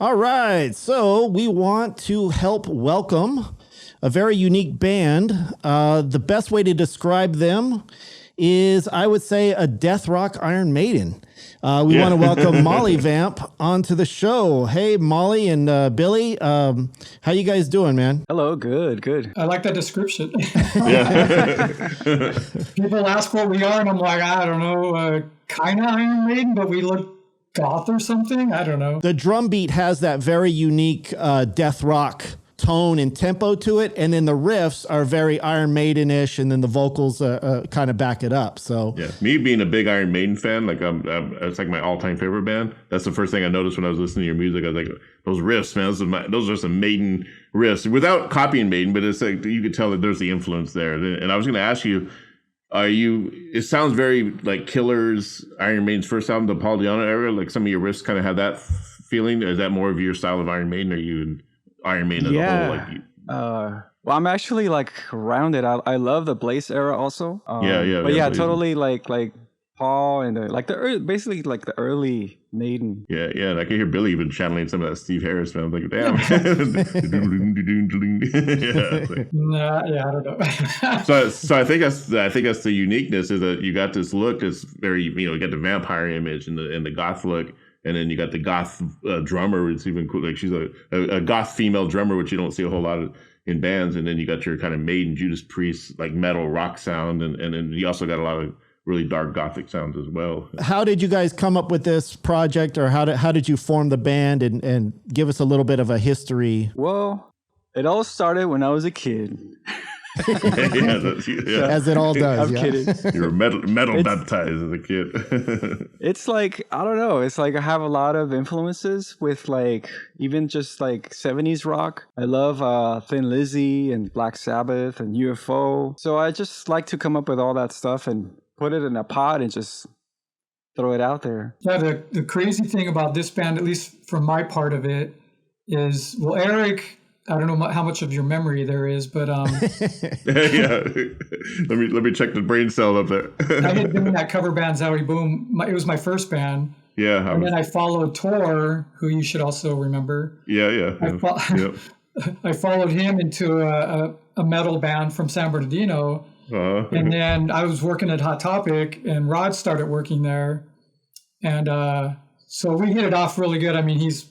All right, so we want to help welcome a very unique band. The best way to describe them is, I would say, a death rock Iron Maiden. We want to welcome Molly Vamp onto the show. Hey, Molly and Billy, how you guys doing, man? Hello, good. I like that description. Yeah. People ask what we are, and I'm like, I don't know, kind of Iron Maiden, but we look goth or something. I don't know. The drum beat has that very unique death rock tone and tempo to it, and then the riffs are very Iron Maiden-ish, and then the vocals kind of back it up. So Yeah, me being a big Iron Maiden fan, like it's like my all-time favorite band. That's the first thing I noticed when I was listening to your music. I was like, those riffs, man, those are some Maiden riffs. Without copying Maiden, but it's like you could tell that there's the influence there. And I was going to ask you, it sounds very like Killer's Iron Maiden's first album, the Paul Di'Anno era. Like some of your riffs kind of have that feeling. Is that more of your style of Iron Maiden, or you Iron Maiden as a whole? Like well, I'm actually like around it. I love the Blass era also. But Blaze. Totally like Paul and basically like the early Maiden. Yeah, and I can hear Billy even channeling some of that Steve Harris, man. I was like, damn. I don't know. so I think that's the uniqueness, is that you got this look that's very, you got the vampire image and the goth look. And then you got the goth drummer. It's even cool. Like she's a goth female drummer, which you don't see a whole lot of in bands. And then you got your kind of Maiden, Judas Priest, like metal rock sound. And then you also got a lot of really dark gothic sounds as well. how did you guys come up with this project, or how did you form the band, and give us a little bit of a history? Well, it all started when I was a kid. As it all does. I'm kidding. You were metal baptized as a kid. It's like, I don't know. It's like I have a lot of influences with like even just like 70s rock. I love Thin Lizzy and Black Sabbath and UFO. So I just like to come up with all that stuff and put it in a pot and just throw it out there. Yeah, the crazy thing about this band, at least from my part of it, is, well, Eric, I don't know how much of your memory there is, but yeah. Let me check the brain cell up there. I had been in that cover band Zowie Boom. It was my first band. Yeah. Then I followed Tor, who you should also remember. Yeah. I followed him into a metal band from San Bernardino. And then I was working at Hot Topic, and Rod started working there. And so we hit it off really good. I mean, he's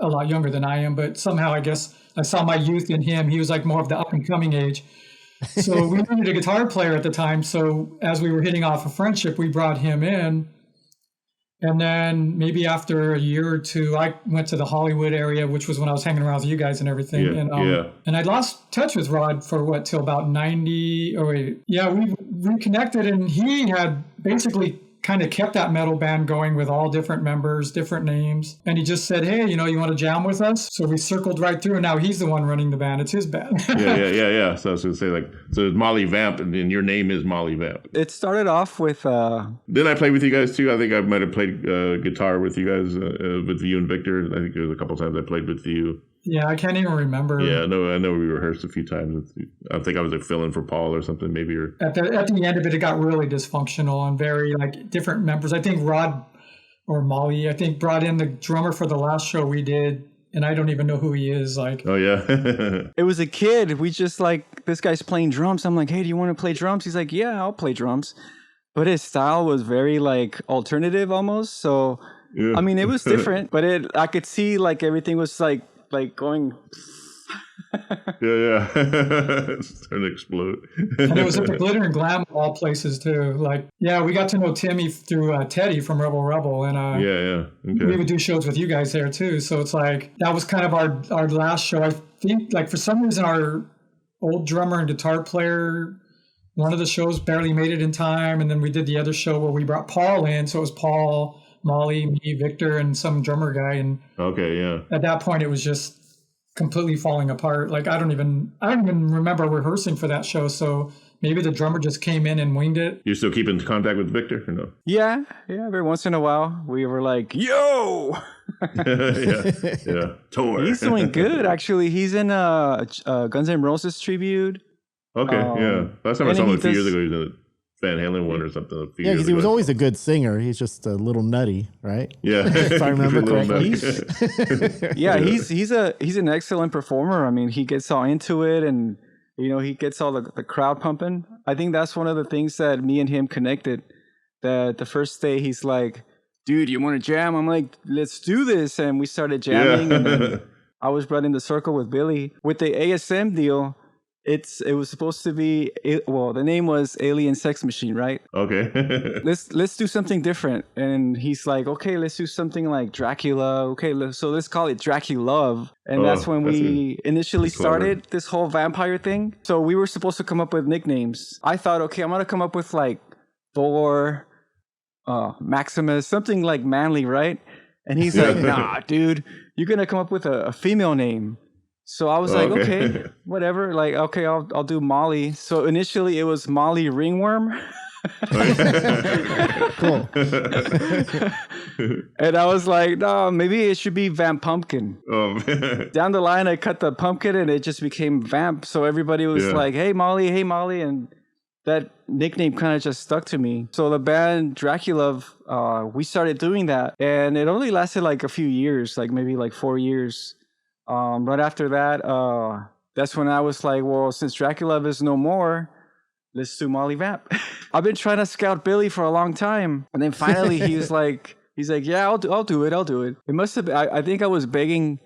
a lot younger than I am, but somehow I guess I saw my youth in him. He was like more of the up and coming age. So we needed a guitar player at the time. So as we were hitting off a friendship, we brought him in. And then maybe after a year or two, I went to the Hollywood area, which was when I was hanging around with you guys and everything. And I lost touch with Rod for till about 90. We reconnected, and he had basically kind of kept that metal band going with all different members, different names. And he just said, hey, you want to jam with us? So we circled right through, and now he's the one running the band. It's his band. Yeah. So I was going to say, so it's Molly Vamp, and then your name is Molly Vamp. It started off with... Didn't I play with you guys too? I think I might have played guitar with you guys, with you and Victor. I think there was a couple times I played with you. Yeah, I can't even remember. Yeah, I know we rehearsed a few times. I think I was like filling for Paul or something, maybe. Or at the end of it got really dysfunctional and very like different members. I think Rod or Molly, brought in the drummer for the last show we did, and I don't even know who he is. Like, oh yeah, it was a kid. We just like, this guy's playing drums. I'm like, hey, do you want to play drums? He's like, yeah, I'll play drums. But his style was very like alternative almost. So yeah. I mean, it was different, but I could see like everything was like going yeah it's starting to explode. And it was at the Glitter and Glam of all places too. Like, yeah, we got to know Timmy through Teddy from Rebel, and okay. We would do shows with you guys there too. So it's like that was kind of our last show. I think like for some reason our old drummer and guitar player, one of the shows barely made it in time, and then we did the other show where we brought Paul in. So it was Paul, Molly, me, Victor, and some drummer guy. And okay, yeah. At that point, it was just completely falling apart. Like I don't even remember rehearsing for that show. So maybe the drummer just came in and winged it. You're still keeping contact with Victor, or no? Yeah. Every once in a while, we were like, "Yo." yeah. Tor. He's doing good, actually. He's in Guns N' Roses tribute. Okay, yeah. Last time I saw him a few years ago, he was in Van Halen one or something. Yeah, because he was always a good singer. He's just a little nutty, right? Yeah, if I remember correctly. He's an excellent performer. I mean, he gets all into it, and he gets all the crowd pumping. I think that's one of the things that me and him connected. That the first day he's like, "Dude, you want to jam?" I'm like, "Let's do this," and we started jamming. And then I was running the circle with Billy with the A.S.M deal. It was supposed to be, the name was Alien Sex Machine, right? Okay. let's do something different. And he's like, okay, let's do something like Dracula. Okay, so let's call it Dracula. And that's when we initially started this whole vampire thing. So we were supposed to come up with nicknames. I thought, okay, I'm going to come up with like Thor, Maximus, something like manly, right? And he's like, nah, dude, you're going to come up with a female name. So I was like, okay, whatever. Like, okay, I'll do Molly. So initially it was Molly Ringworm. Cool. And I was like, no, maybe it should be Vamp Pumpkin. Oh, Down the line, I cut the pumpkin and it just became Vamp. So everybody was like, hey, Molly. And that nickname kind of just stuck to me. So the band Dracula, we started doing that. And it only lasted like a few years, like maybe like 4 years. Right after that, that's when I was like, well, since Dracula is no more, let's do Molly Vamp. I've been trying to scout Billy for a long time. And then finally he's like, yeah, I'll do it. It must have been, I think I was begging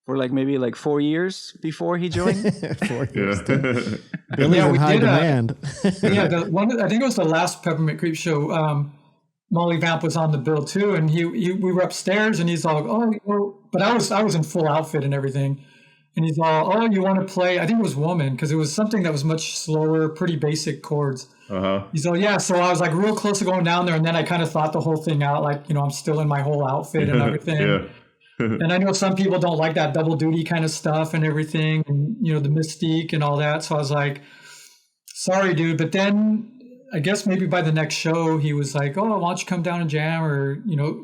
for like maybe like 4 years before he joined. 4 years. Billy's in high demand. I think it was the last Peppermint Creep show. Molly Vamp was on the bill too, and we were upstairs, and he's all, but I was in full outfit and everything, and he's all, you want to play? I think it was Woman, because it was something that was much slower, pretty basic chords. He's all, yeah. So I was like real close to going down there, and then I kind of thought the whole thing out, like I'm still in my whole outfit and everything. And I know some people don't like that double duty kind of stuff and everything, and the mystique and all that. So I was like, sorry, dude, but then I guess maybe by the next show, he was like, oh, why don't you come down and jam, or,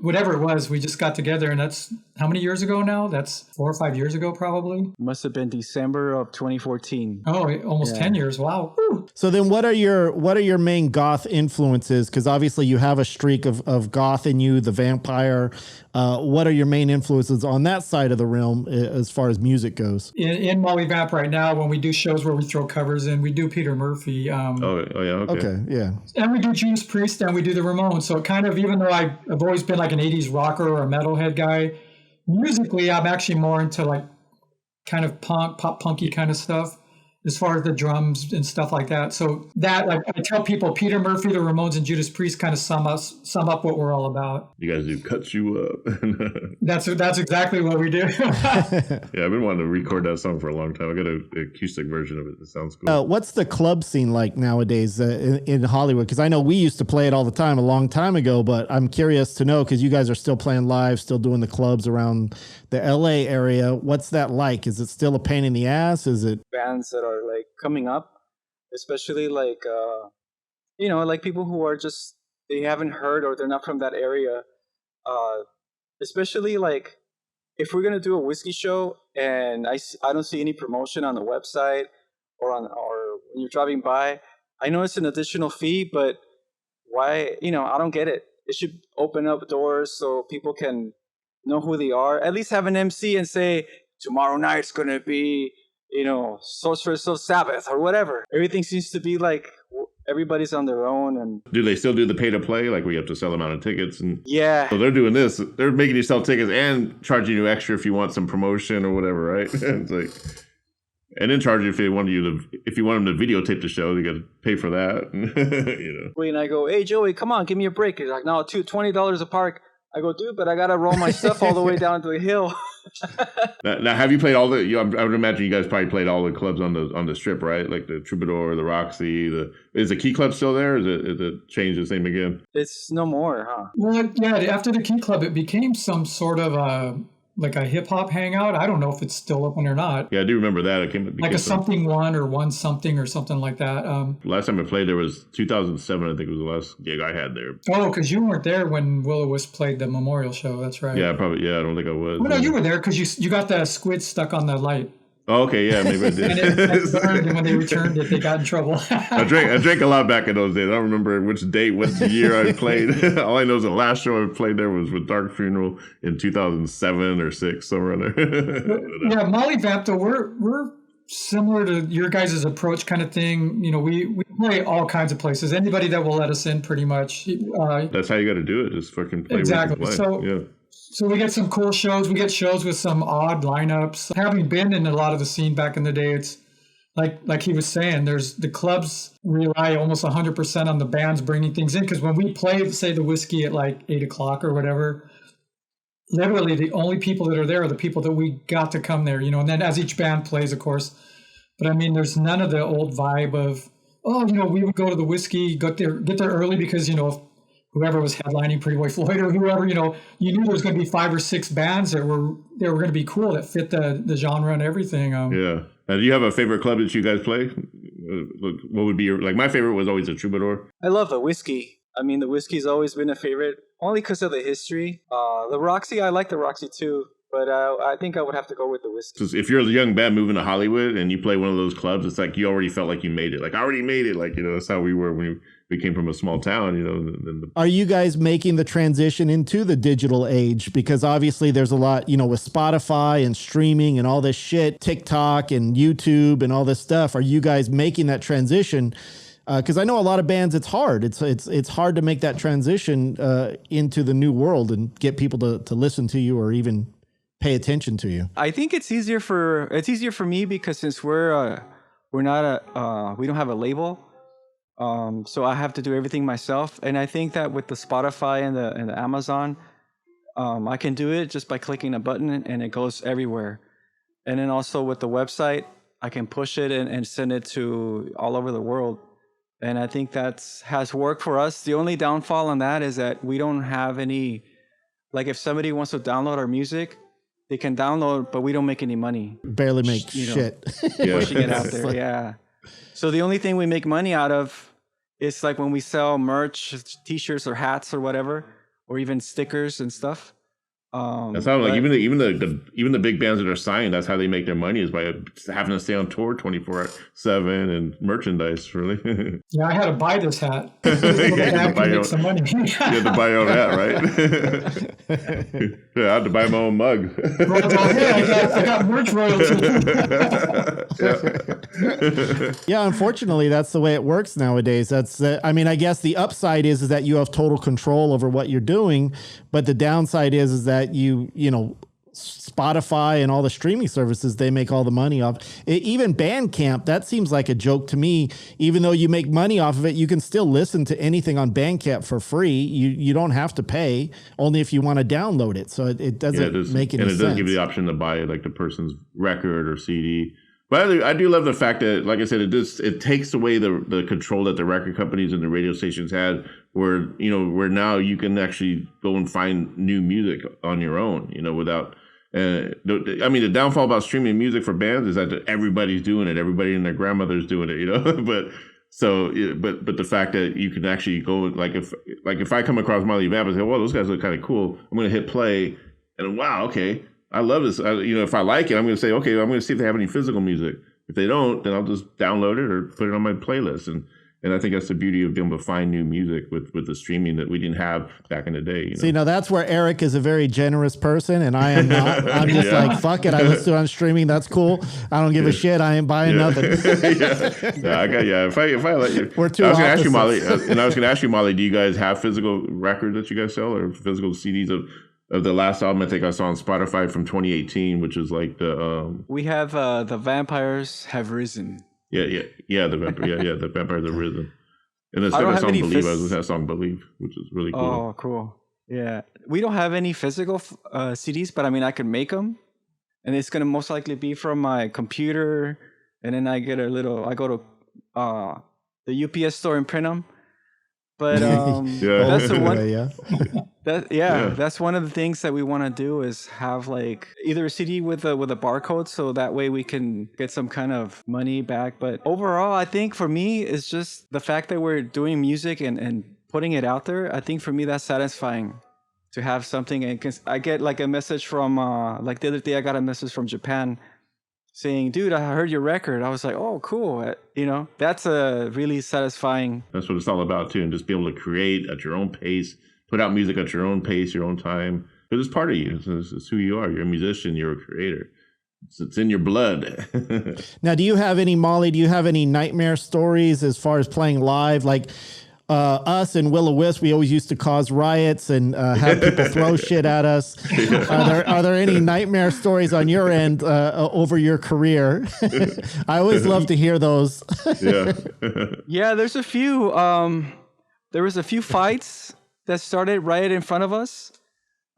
whatever it was. We just got together, and that's how many years ago now? That's 4 or 5 years ago, probably. Must have been December of 2014. Oh, almost 10 years. Wow. Woo. So then what are your main goth influences? Because obviously you have a streak of goth in you, the vampire. What are your main influences on that side of the realm as far as music goes? In Molly Vamp right now, when we do shows where we throw covers in, we do Peter Murphy. Okay, yeah. And we do Judas Priest, and we do the Ramones. So it kind of, even though I've always been like an 80s rocker or a metalhead guy, musically I'm actually more into like kind of pop punky kind of stuff as far as the drums and stuff like that. So that, like, I tell people, Peter Murphy, the Ramones, and Judas Priest kind of sum up what we're all about. You guys do Cuts You Up. That's exactly what we do. Yeah, I've been wanting to record that song for a long time. I got an acoustic version of it. It sounds cool. What's the club scene like nowadays in Hollywood? Because I know we used to play it all the time a long time ago, but I'm curious to know, because you guys are still playing live, still doing the clubs around the LA area. What's that like? Is it still a pain in the ass? Is it bands that are like coming up, especially like like people who are just, they haven't heard or they're not from that area, especially like if we're gonna do a whiskey show and I don't see any promotion on the website or when you're driving by, I know it's an additional fee, but why, I don't get it. It should open up doors so people can know who they are, at least have an MC and say tomorrow night's gonna be Sorceress of Sabbath or whatever. Everything seems to be like everybody's on their own. And do they still do the pay to play? Like we have to sell them out of tickets? And yeah. So they're doing this. They're making you sell tickets and charging you extra if you want some promotion or whatever, right? It's like, and then charge you if you want them to videotape the show, they got to pay for that. And I go, hey Joey, come on, give me a break. He's like, no, $20 a park. I go, dude, but I gotta roll my stuff all the way down to the hill. Now, have you played all the? I would imagine you guys probably played all the clubs on the strip, right? Like the Troubadour, the Roxy. Is the Key Club still there? Is it changed its name again? It's no more, huh? Well, yeah. After the Key Club, it became some sort of like a hip hop hangout. I don't know if it's still open or not. Yeah, I do remember that. It came like a something one or one something or something like that. Last time I played there was 2007. I think it was the last gig I had there. Oh, because you weren't there when Will-O-Wisp played the memorial show. That's right. Yeah, probably. Yeah, I don't think I was. Well, no, you were there because you got the squid stuck on the light. Oh, okay, yeah, maybe I did. And when they returned it, they got in trouble. I drank a lot back in those days. I don't remember which date, what year I played. All I know is the last show I played there was with Dark Funeral in 2007 or 6, somewhere in there. Yeah, Molly Vamp, though, we're similar to your guys' approach kind of thing. You know, we play all kinds of places. Anybody that will let us in, pretty much. That's how you got to do it. Just fucking play. Exactly. Where you can play. Yeah. So we get some cool shows. We get shows with some odd lineups. Having been in a lot of the scene back in the day, it's like he was saying, there's the clubs rely almost 100% on the bands bringing things in. Because when we play, say, the Whiskey at like 8 o'clock or whatever, literally the only people that are there are the people that we got to come there, you know. And then as each band plays, of course. But I mean, there's none of the old vibe of, oh, you know, we would go to the Whiskey, get there early because, you know, whoever was headlining Pretty Boy Floyd or whoever, you know, you knew there was going to be 5 or 6 bands that were going to be cool, that fit the genre and everything. Yeah. Do you have a favorite club that you guys play? What would be your, like, my favorite was always the Troubadour. I love the Whiskey. I mean, the Whiskey's always been a favorite, only because of the history. The Roxy, I like the Roxy too, but I think I would have to go with the Whiskey. So if you're a young band moving to Hollywood and you play one of those clubs, it's like you already felt like you made it. Like, I already made it. Like, you know, that's how we were when we came from a small town, you know. Are you guys making the transition into the digital age? Because obviously there's a lot, you know, with Spotify and streaming and all this shit, TikTok and YouTube and all this stuff. Are you guys making that transition? Because I know a lot of bands, it's hard. It's hard to make that transition into the new world and get people to listen to you or even pay attention to you. I think it's easier for me because since we don't have a label. So I have to do everything myself, and I think that with the Spotify and the Amazon, I can do it just by clicking a button and it goes everywhere. And then also with the website, I can push it and send it to all over the world. And I think has worked for us. The only downfall on that is that we don't have any, like if somebody wants to download our music, they can download, but we don't make any money. Barely make shit. Pushing it out there, yeah. So the only thing we make money out of is like when we sell merch, T-shirts or hats or whatever, or even stickers and stuff. That's how like even the big bands that are signed, that's how they make their money, is by having to stay on tour 24/7 and merchandise. Really. Yeah, I had to buy this hat. You had some money. You had to buy your own hat, right? Yeah, I had to buy my own mug. I got merch royalty. Yeah, unfortunately, that's the way it works nowadays. I mean, I guess the upside is that you have total control over what you're doing, but the downside is that you know, Spotify and all the streaming services, they make all the money off it. Even Bandcamp, that seems like a joke to me. Even though you make money off of it, you can still listen to anything on Bandcamp for free. You don't have to pay, only if you want to download it. So it doesn't make any sense. And it doesn't give you the option to buy like the person's record or CD. But I do love the fact that, like I said, it takes away the control that the record companies and the radio stations had, where now you can actually go and find new music on your own, you know, without. I mean, the downfall about streaming music for bands is that everybody's doing it, everybody and their grandmother's doing it, you know. but the fact that you can actually go, like if I come across Molly Vamp and say, well, those guys look kind of cool, I'm going to hit play, and wow, okay. I love this. If I like it, I'm going to say, okay, I'm going to see if they have any physical music. If they don't, then I'll just download it or put it on my playlist. And I think that's the beauty of being able to find new music with the streaming that we didn't have back in the day. You know? See, now that's where Eric is a very generous person, and I am not. I'm just like, fuck it. I listen to it on streaming. That's cool. I don't give a shit. I ain't buying nothing. If I let you, we're too. I was going to ask you, Molly, do you guys have physical records that you guys sell or physical CDs of the last album I think I saw on Spotify from 2018, which is like the we have The Vampires Have Risen. The Vampires Have Risen. And there's that song Believe. I was listening to that song Believe, which is really cool. Oh, cool. Yeah. We don't have any physical CDs, but I mean I could make them, and it's gonna most likely be from my computer, and then I go to the UPS store and print them. But that's the one. That's one of the things that we want to do is have like either a CD with a barcode, so that way we can get some kind of money back. But overall, I think for me, it's just the fact that we're doing music and putting it out there. I think for me, that's satisfying to have something. And I get like a message from like the other day, I got a message from Japan, saying, dude, I heard your record. I was like, oh, cool. You know, that's a really satisfying. That's what it's all about too. And just be able to create at your own pace, put out music at your own pace, your own time. Because it's part of you. It's who you are. You're a musician. You're a creator. It's in your blood. Now, do you have any nightmare stories as far as playing live? Like us in Will-O-Wisp, we always used to cause riots and have people throw shit at us. Are there any nightmare stories on your end over your career? I always love to hear those. Yeah, there's a few. There was a few fights that started right in front of us.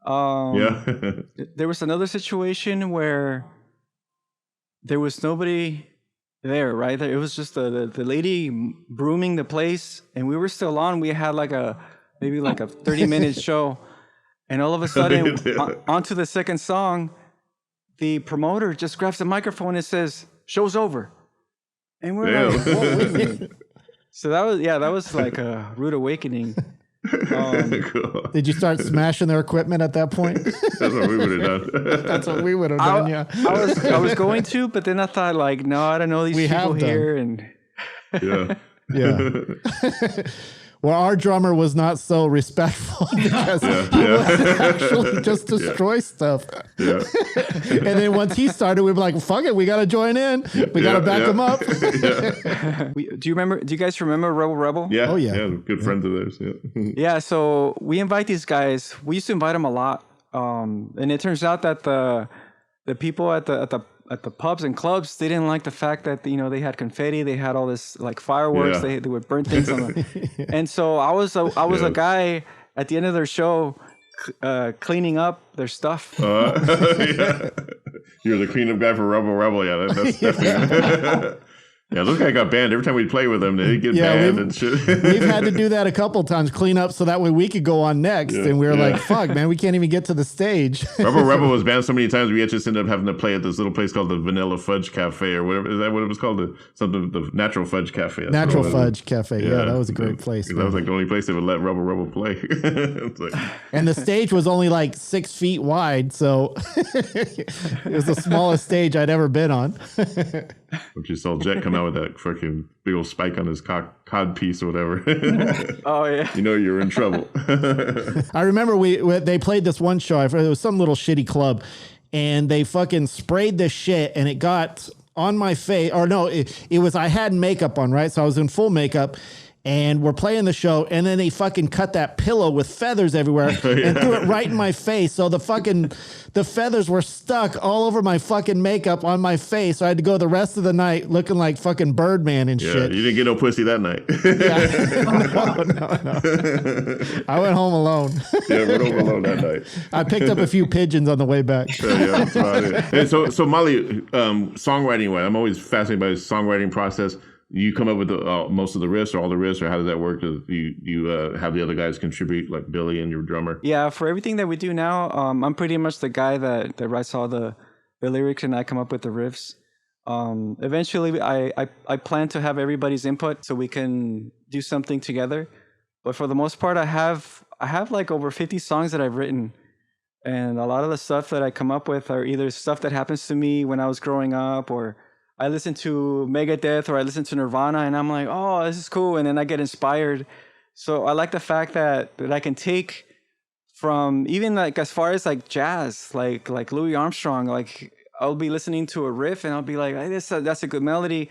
There was another situation where there was nobody there, right? It was just the lady brooming the place, and we were still on. We had maybe a 30-minute show, and all of a sudden, onto the second song, the promoter just grabs the microphone and says, "Show's over," and we're like, "What?" Wait a minute. So that was like a rude awakening. Cool. Did you start smashing their equipment at that point? That's what we would have done. That's what we would have done. Yeah, I was going to, but then I thought, no, I don't know these people here, and yeah. Well, our drummer was not so respectful because he would actually just destroy stuff. Yeah. And then once he started, we were like, fuck it, we got to join in. We got to back him up. Do you guys remember Rebel? Yeah. Oh, yeah. Good friends of theirs. Yeah. Yeah. So we invite these guys. We used to invite them a lot. And it turns out that the people at the pubs and clubs, they didn't like the fact that, they had confetti, they had all this fireworks, they would burn things on them. And so I was a guy at the end of their show cleaning up their stuff. You're the cleanup guy for Rebel. Yeah, that's definitely. Yeah, those guys got banned every time we play with them. They get banned and shit. We've had to do that a couple times, clean up so that way we could go on next. And we were like, "Fuck, man, we can't even get to the stage." Rebel was banned so many times we just ended up having to play at this little place called the Vanilla Fudge Cafe or whatever. Is that what it was called? The Natural Fudge Cafe. That's Natural Fudge Cafe. Yeah, that was a great place. That was the only place they would let Rebel play. And the stage was only 6 feet wide, so it was the smallest stage I'd ever been on. But you saw Jet come out with that freaking big old spike on his cod piece or whatever. Oh yeah, you're in trouble. I remember they played this one show. It was some little shitty club, and they fucking sprayed this shit, and it got on my face. Or no, it was I had makeup on, right? So I was in full makeup. And we're playing the show, and then they fucking cut that pillow with feathers everywhere and threw it right in my face. So the feathers were stuck all over my fucking makeup on my face. So I had to go the rest of the night looking like fucking Birdman and shit. You didn't get no pussy that night. No. I went home alone. Went home alone that night. I picked up a few pigeons on the way back. That's about it. And so Molly, songwriting, I'm always fascinated by the songwriting process. You come up with most of the riffs or all the riffs, or how does that work? Do you have the other guys contribute, like Billy and your drummer? Yeah, for everything that we do now, I'm pretty much the guy that writes all the lyrics, and I come up with the riffs. Eventually, I plan to have everybody's input so we can do something together. But for the most part, I have over 50 songs that I've written, and a lot of the stuff that I come up with are either stuff that happens to me when I was growing up, or I listen to Megadeth, or I listen to Nirvana, and I'm like, oh, this is cool. And then I get inspired. So I like the fact that I can take from even as far as jazz, like Louis Armstrong, I'll be listening to a riff and I'll be like, hey, that's a good melody.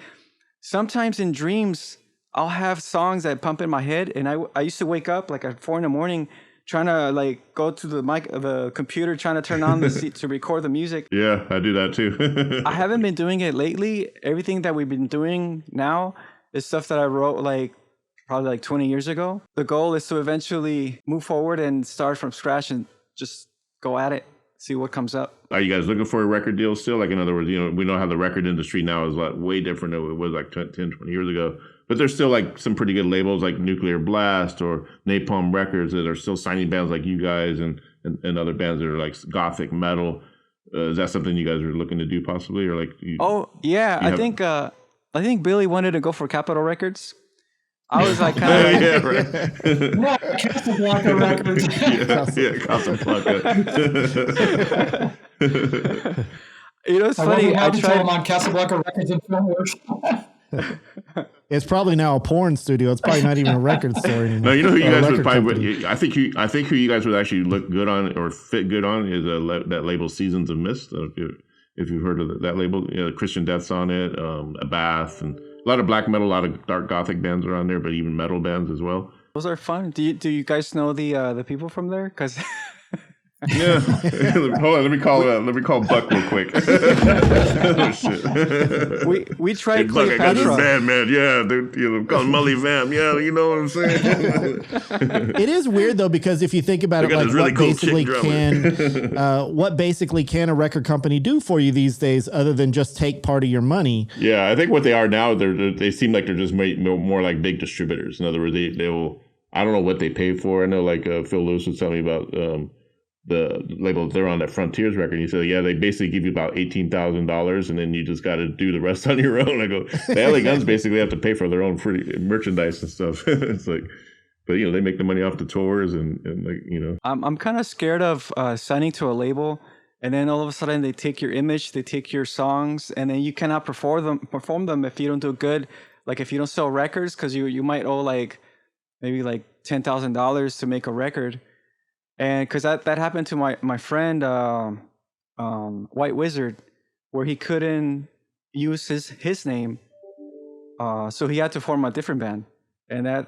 Sometimes in dreams, I'll have songs that pump in my head. And I used to wake up at 4 a.m, trying to go to the computer, trying to turn on to record the music. Yeah, I do that too. I haven't been doing it lately. Everything that we've been doing now is stuff that I wrote probably 20 years ago. The goal is to eventually move forward and start from scratch and just go at it, see what comes up. Are you guys looking for a record deal still? In other words, we know how the record industry now is way different than it was 10, 20 years ago. But there's still some pretty good labels like Nuclear Blast or Napalm Records that are still signing bands like you guys and other bands that are gothic metal. Is that something you guys are looking to do possibly, or I think Billy wanted to go for Capitol Records. I was kind of yeah, right. Casablanca Records. Casablanca. You know, it's I funny. wasn't I happy to tried. him on Casablanca Records and Film Works. It's probably now a porn studio. It's probably not even a record store anymore. No, you know who you Or a guys would record probably. company. I think who you guys would actually look good on or fit good on is that label Seasons of Mist. If you've heard of that label, you know, Christian Death's on it, a Bath, and a lot of black metal, a lot of dark gothic bands are on there, but even metal bands as well. Those are fun. Do you guys know the people from there? Because Yeah. Hold on, let me call Buck real quick. Oh, shit. we tried Hey, Buck, I got this Cleopatra. band, man. Yeah, I'm calling Molly Vamp. Yeah, you know what I'm saying? It is weird though, because if you think about They it, got like this really what basically can a record company do for you these days, other than just take part of your money? Yeah, I think what they are now, they seem like they're just more like big distributors. In other words, they will. I don't know what they pay for. I know, like Phil Lewis was telling me about the label they're on, that Frontiers record. He said, yeah, they basically give you about $18,000, and then you just got to do the rest on your own. I go, the LA Guns basically have to pay for their own free merchandise and stuff. It's like, but you know, they make the money off the tours and like, you know. I'm kind of scared of signing to a label, and then all of a sudden they take your image, they take your songs, and then you cannot perform them if you don't do good. Like if you don't sell records, because you might owe like maybe like $10,000 to make a record. And because that happened to my friend White Wizard, where he couldn't use his name, so he had to form a different band, and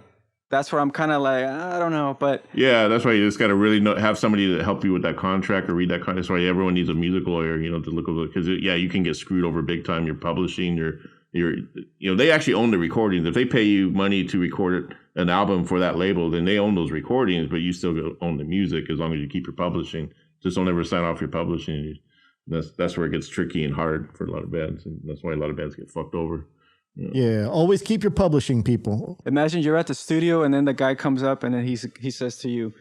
that's where I'm kind of like, I don't know, but yeah, that's why you just got to really have somebody to help you with that contract or read that contract. That's why everyone needs a music lawyer, you know, to look over, because you can get screwed over big time. You're publishing, they actually own the recordings. If they pay you money to record an album for that label, then they own those recordings, but you still own the music as long as you keep your publishing. Just don't ever sign off your publishing. That's where it gets tricky and hard for a lot of bands, and that's why a lot of bands get fucked over. Yeah, always keep your publishing, people. imagine you're at the studio and then the guy comes up and then he says to you,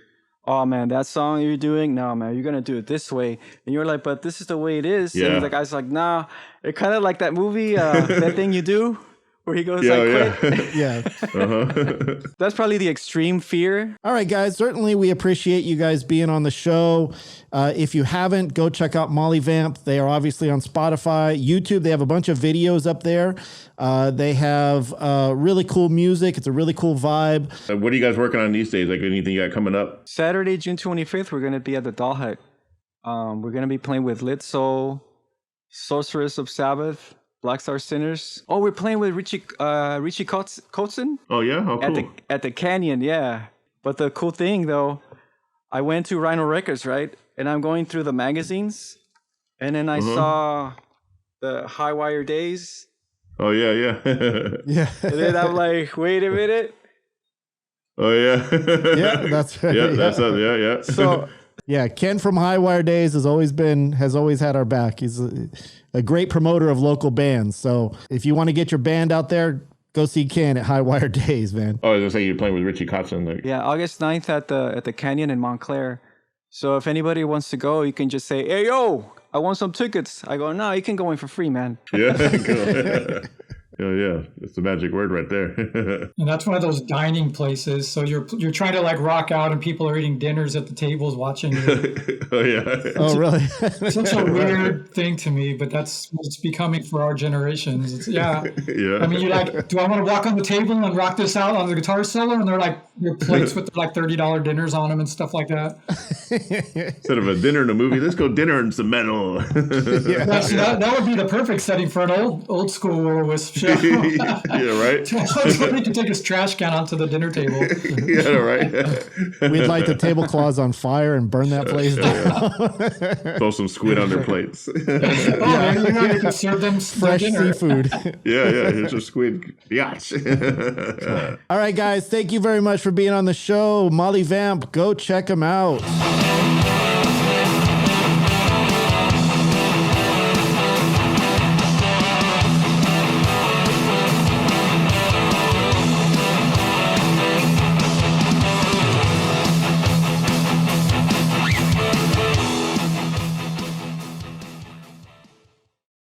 oh man, that song you're doing, no man, you're gonna do it this way, and you're like, but this is the way it is. Yeah. And the guy's like, nah, it kind of like that movie, That Thing You Do, where he goes quit. Yeah. Uh-huh. That's probably the extreme fear. All right, guys. Certainly, we appreciate you guys being on the show. If you haven't, go check out Molly Vamp. They are obviously on Spotify, YouTube. They have a bunch of videos up there. They have really cool music. It's a really cool vibe. What are you guys working on these days? Like anything you got coming up? Saturday, June 25th, we're gonna be at the Doll Hut. We're gonna be playing with Lit Soul, Sorceress of Sabbath, Black Star Sinners. Oh, we're playing with Richie Kotzen Oh yeah, how cool. at the Canyon, yeah. But the cool thing though, I went to Rhino Records, right? And I'm going through the magazines, and then I saw the High Wire Days. Oh yeah. Yeah. And then I'm like, wait a minute. Oh yeah. Yeah, that's right. Yeah, that's yeah. So Yeah, Ken from Highwire Days has always had our back. He's a great promoter of local bands. So if you want to get your band out there, go see Ken at Highwire Days, man. Oh, I was gonna say you're playing with Richie Kotzen. Like. yeah, August 9th at the Canyon in Montclair. So if anybody wants to go, you can just say, hey, yo, I want some tickets. I go, no, you can go in for free, man. Yeah. Cool. Yeah. That's the magic word right there. And that's one of those dining places. So you're trying to like rock out, and people are eating dinners at the tables watching you. Oh yeah. Oh, really? Such a weird thing to me, but that's what it's becoming for our generations. Yeah. I mean, you're like, do I want to walk on the table and rock this out on the guitar solo? And they're like, your plates with like $30 dinners on them and stuff like that. Instead of a dinner and a movie, let's go dinner and some metal. That would be the perfect setting for an old school Will-O-Wisp show. Yeah, right. Somebody could take his trash can onto the dinner table. Yeah, right. We'd light the tablecloths on fire and burn that place down. Yeah. Throw some squid on their plates. You can serve them for Fresh dinner. seafood. Yeah. Here's your squid. Yacht. All right, guys. Thank you very much for being on the show. Molly Vamp, go check them out.